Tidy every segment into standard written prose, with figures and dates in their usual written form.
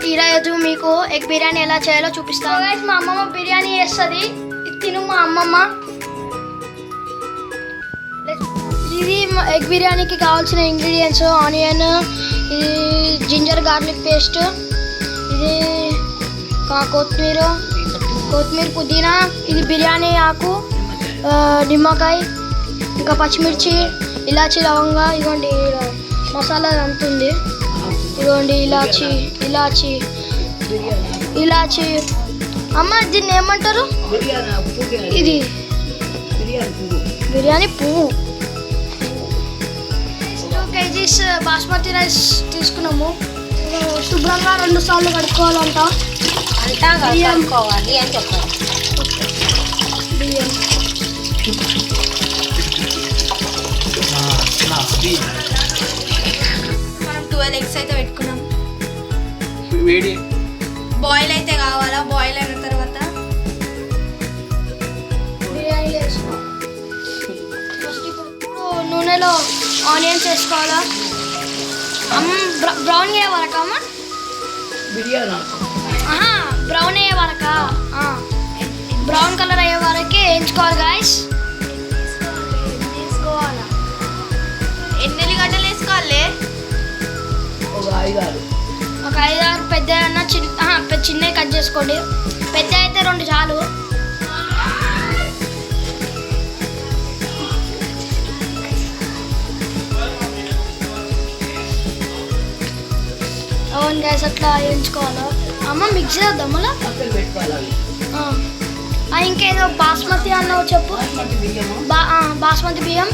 ఈరోజు మీకు ఎగ్ బిర్యానీ ఎలా చేయాలో చూపిస్తాను గైస్. మా అమ్మమ్మ బిర్యానీ చేస్తుంది, తిను మా అమ్మమ్మ. ఇది ఎగ్ బిర్యానీకి కావాల్సిన ఇంగ్రీడియంట్స్: ఆనియన్, ఇది జింజర్ గార్లిక్ పేస్ట్, ఇది కొత్తిమీర, పుదీనా, ఇది బిర్యానీ ఆకు, నిమ్మకాయ, ఇంకా పచ్చిమిర్చి, ఇలాచి, లవంగా. ఇదిగోండి మసాలా అంతుంది, ఇదిగోండి ఇలాచి. అమ్మ దీన్ని ఏమంటారు? ఇది బిర్యానీ పువ్వు. 2 kgs బాస్మతి రైస్ తీసుకున్నాము. శుభ్రంగా 2 సార్లు కడుక్కోవాలంట. కడుక్కోవాలి అని చెప్పాలి. బియ్యం మనం 12 eggs అయితే పెట్టుకున్నాం. వేడి బాయిల్ అయితే కావాలా. బాయిల్ అయిన తర్వాత బిర్యానీ వేసుకో. ఫస్ట్ ఇప్పుడు నూనెలో ఆనియన్స్ వేసుకోవాలా. బ్రౌన్ అయ్యే వరకా అమ్మ? బిర్యానీ బ్రౌన్ అయ్యే వరకా? బ్రౌన్ కలర్ అయ్యే వరకే వేయించుకోవాలి గాయస్. వేసుకోవాలా. ఎన్ని ఉల్లిగడ్డలు వేసుకోవాలి? ఒక 5-6 పెద్ద చిన్నవి కట్ చేసుకోండి. పెద్ద అయితే 2 చాలు. అవును గ్యాస్ అట్లా వేయించుకోవాలా. అమ్మ మిక్స్ చేద్దాం మళ్ళా. ఇంకేదో బాస్మతి అన్నావు చెప్పు. బాస్మతి బియ్యం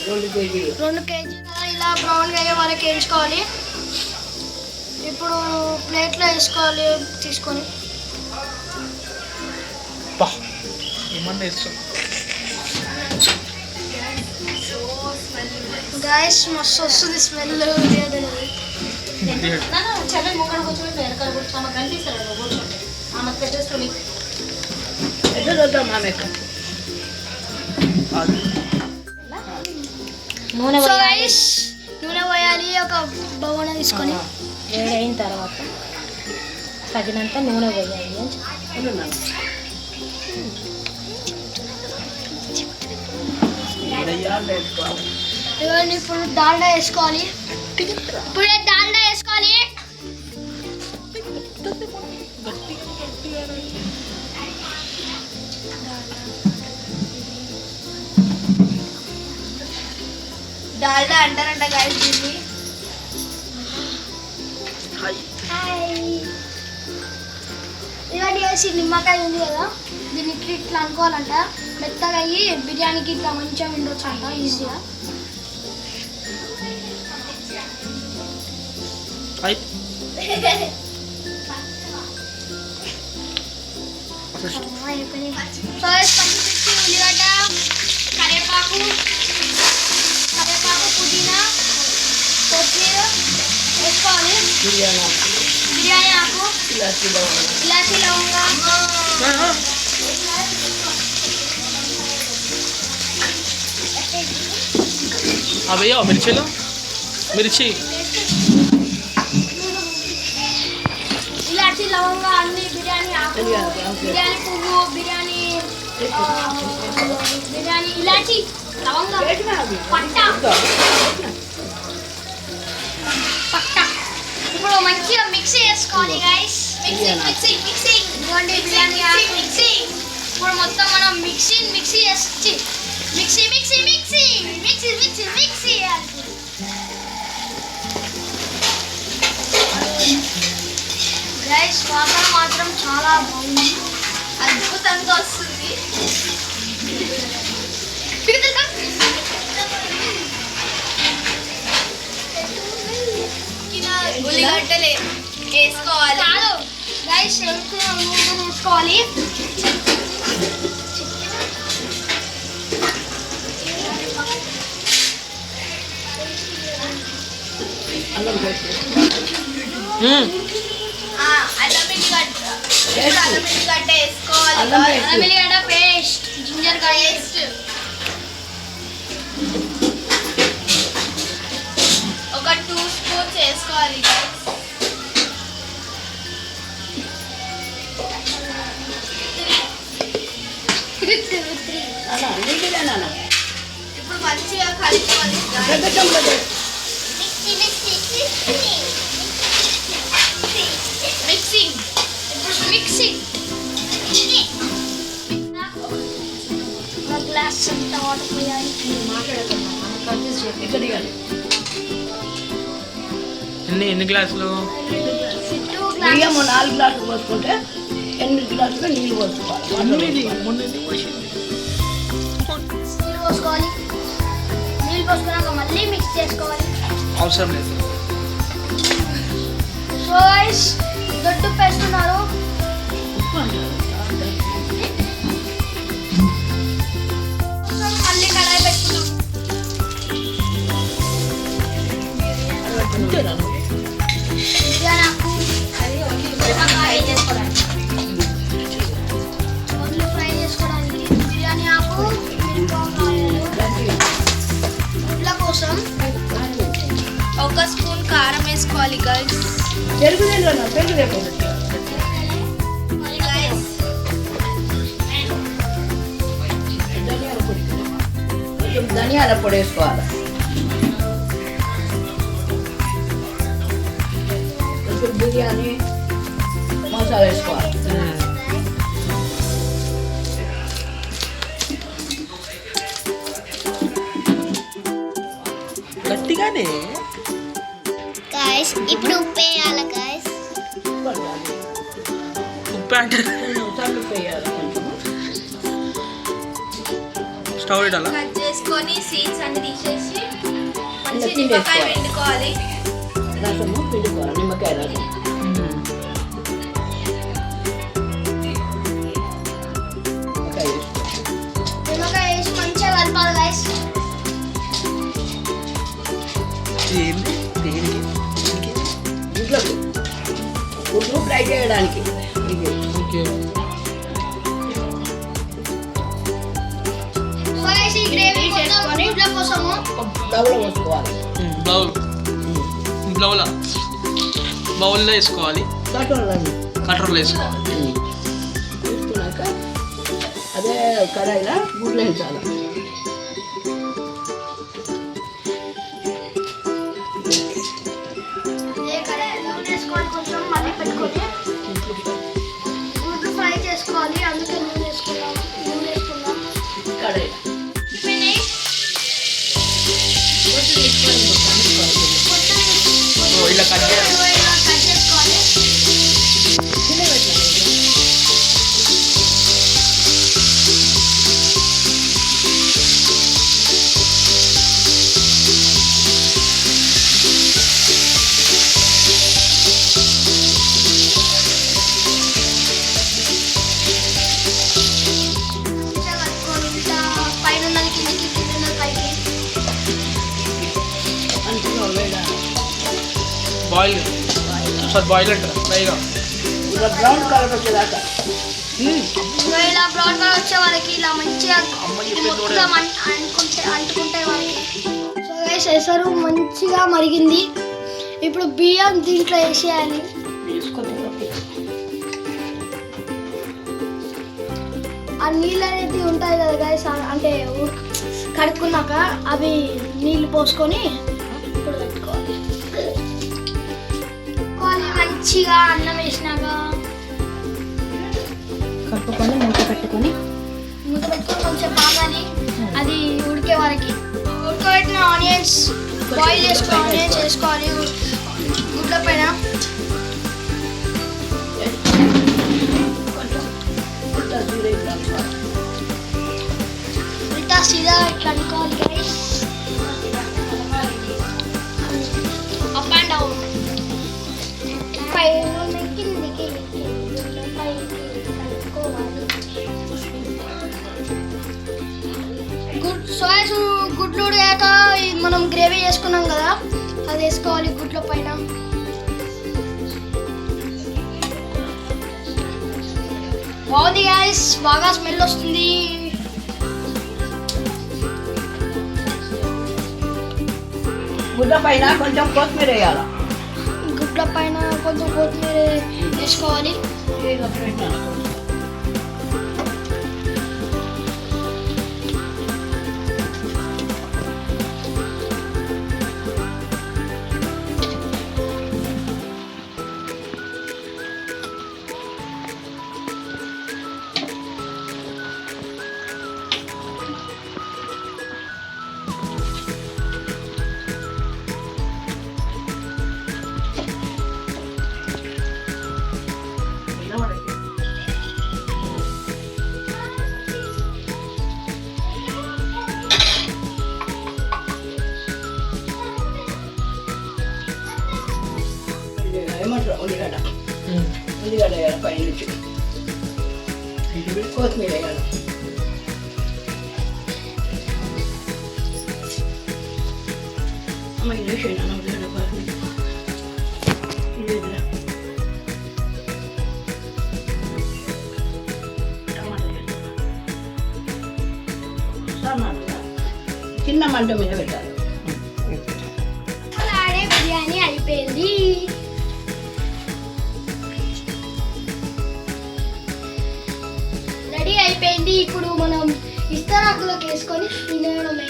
2 kg ఇలా బ్రౌన్ అయ్యే వరకు వేయించుకోవాలి. ఇప్పుడు ప్లేట్లో వేసుకోవాలి తీసుకొని. గాయస్ మస్తు వస్తుంది స్మెల్. సో గైస్ నూనె పోయాలి. ఒక బగోన తీసుకొని వేడైన తర్వాత తగినంత నూనె పోయాలి. ఇవన్నీ ఇప్పుడు డాల్డా వేసుకోవాలి. ఇప్పుడే డాల్డా వేసుకోవాలి. డాల్డా అంటారంట గాయస్ దీన్ని. ఇవన్నీ వేసి నిమ్మకాయ ఉంది కదా, దీన్ని ఇట్లా అనుకోవాలంట. మెత్తగా అయ్యి బిర్యానీకి ఇట్లా మంచిగా ఉండొచ్చు అంట ఈజీగా. పచ్చిమిర్చి, ఉల్లిగడ్డ, కరివేపాకు, పుదీనా, కొత్తిమీర వేసుకోవాలి. బిర్యానీ ఆకు, ఇలాచి, లవంగా. అవయ్యో మిర్చి ఇలాచి, లవంగా అన్ని, బిర్యానీ ఆకు, బిర్యానీ పువ్వు, బిర్యానీ ఇలాచి, లవంగా, పట్ట. ఇప్పుడు మంచిగా మిక్సీ చేసుకోవాలి గైస్. ఇదిగోండి బిర్యానీ ఆకు. ఇప్పుడు మొత్తం మనం మిక్సీ గైస్. వాసన మాత్రం చాలా బాగుంది, అద్భుతంగా వస్తుంది. ఉల్లిగడ్డలు వేసుకోవాలి. చాలు గైస్. వేసుకోవాలి. అల్లం వెల్లిగడ్డ వేసుకోవాలి. అల్లం వెల్లిగడ్డ పేస్ట్, జింజర్ పేస్ట్. ఒక 2 స్పూన్స్ వేసుకోవాలి. నాన్న నీటిదే నాన్న ఇప్పుడు మంచిగా కలుపుకోవాలి పెద్ద చెంబులో మిక్సింగ్ ఇప్పుడు మిక్సింగ్ ఒక గ్లాస్ అంత వాటర్ పోయాలి. ఇక్కడ ఇవ్వాలి ఎన్ని గ్లాసులు 2 బియ్యం గ్లాసెస్ 4 గ్లాసులు పోసుకుంటే 8 గ్లాసులు నీళ్ళు పోసుకోవాలి నీళ్ళు పోసుకోవాలి. నీళ్ళు పోసుకున్నాక మళ్ళీ మిక్స్ చేసుకోవాలి. అవసరం లేదు సో గైస్ దొడ్డు పేస్తున్నారు. మళ్ళీ కడాయి పెట్టుకున్నాం. బిర్యానీ ఫ్రై చేసుకోవడానికి బిర్యానీ ఆకు మిరపకాయలు గుడ్ల కోసం ఒక స్పూన్ కారం వేసుకోవాలి గైస్. పెరుగు పెరుగు రేపు ధనియాల పొడి వేసుకోవాలి కొంచెం బిర్యానీ మసాలా వేసుకోవాలి గట్టిగానే గాయస్ ఇప్పుడు ఉప్పు వేయాలి గాయస్. ఉప్పు అంటే స్టవ్ పెట్టాలా కట్ చేసుకొని సీడ్స్ అన్ని తీసేసి మంచి పిండి నిమ్మకాయ వేసుకోవాలి. పిండుకోవాలి. రసము పిండుకోవాలి నిమ్మకాయ రసం నిమ్మకాయ వేసుకోవాలి నిమ్మకాయ వేసి మంచిగా కలపాలి గాయస్. ఇంట్లో గుడ్లు ఫ్రై చేయడానికి ఇది సో గైస్ ఈ గ్రేవీ మొత్తం గుడ్ల కోసము డబ్బులో పోసుకోవాలి బౌల్లో వేసుకోవాలి, కట్టోళ్ళని కట్టర్లో వేసుకోవాలి. తీసుకున్నాక అదే కడాయిలో గుడ్లు వేయించాలి ఏ కడాయిలో వేసుకోవాలి. కొంచెం మళ్ళీ పెట్టుకొని గుడ్లు ఫ్రై చేసుకోవాలి. అందుకే నూనె వేసుకుందాం. కడాయి ఇలా కట్ చేయాలి. కట్ చేసుకోవాలి. మంచిగా కలుపుకోవాలి. ఇట్లా పైన ఉన్నది కిందకి, కింద ఉన్నది పైకి. అంటున్నా వేడా బాయిల్ బాయిల్ అంటారు ఫ్రైగా. ఇలా బ్రౌన్ కలర్ వచ్చేదాకా ఇంకా ఇలా బ్రౌన్ కలర్ వచ్చే వాళ్ళకి ఇలా మంచిగా ఇది మొత్తం అంటుకుంటే వాళ్ళకి. సో గైస్ ఎసరు మంచిగా మరిగింది. ఇప్పుడు బియ్యం దీంట్లో వేసేయాలి. ఆ నీళ్ళు అనేది ఉంటాయి కదా గైస్, అంటే కడుక్కున్నాక అవి నీళ్ళు పోసుకొని ఇప్పుడు పెట్టుకోవాలి. మంచిగా అన్నం వేసినాక కలుపుకొని మూత పెట్టుకొని మూత పెట్టుకొని కొంచెం బాగాలి అది ఉడికే వరకు. ఉడకబెట్టిన ఆనియన్స్ బాయిల్ చేసుకుని ఆనియన్స్ వేసుకోవాలి గుడ్ల పైన. ఉల్టా సీదా ఇట్లా అనుకోవాలి గైస్. అప్ అండ్ డౌన్ పైన కిందికి పైకి కలుపుకోవాలి. సోయాస్ గుడ్లు ఉడికాక మనం గ్రేవీ చేసుకున్నాం కదా, అది వేసుకోవాలి గుడ్ల పైన. బాగుంది గైస్, బాగా స్మెల్ వస్తుంది. గుడ్డ పైన కొంచెం కొత్తిమీర వేయాలి. గుడ్ల పైన కొంచెం కొత్తిమీర వేసుకోవాలి. ఉల్లిగడ్డ ఉల్లిగడ్డ వేయాలి పైనుంచి కొత్తిమీర వేయాలి అమ్మ ఇది వేసేనా ఉల్లిగడ్డ పైనుంచి ఇది వేద్దురా. టమాటా వేద్దాం. టమాటా చిన్న మంట మీద పెట్టాలి ఆడే బిర్యానీ అయిపోయింది. రెడీ అయిపోయింది. ఇప్పుడు మనం ఇస్తరాకులోకి వేసుకొని తినడమే.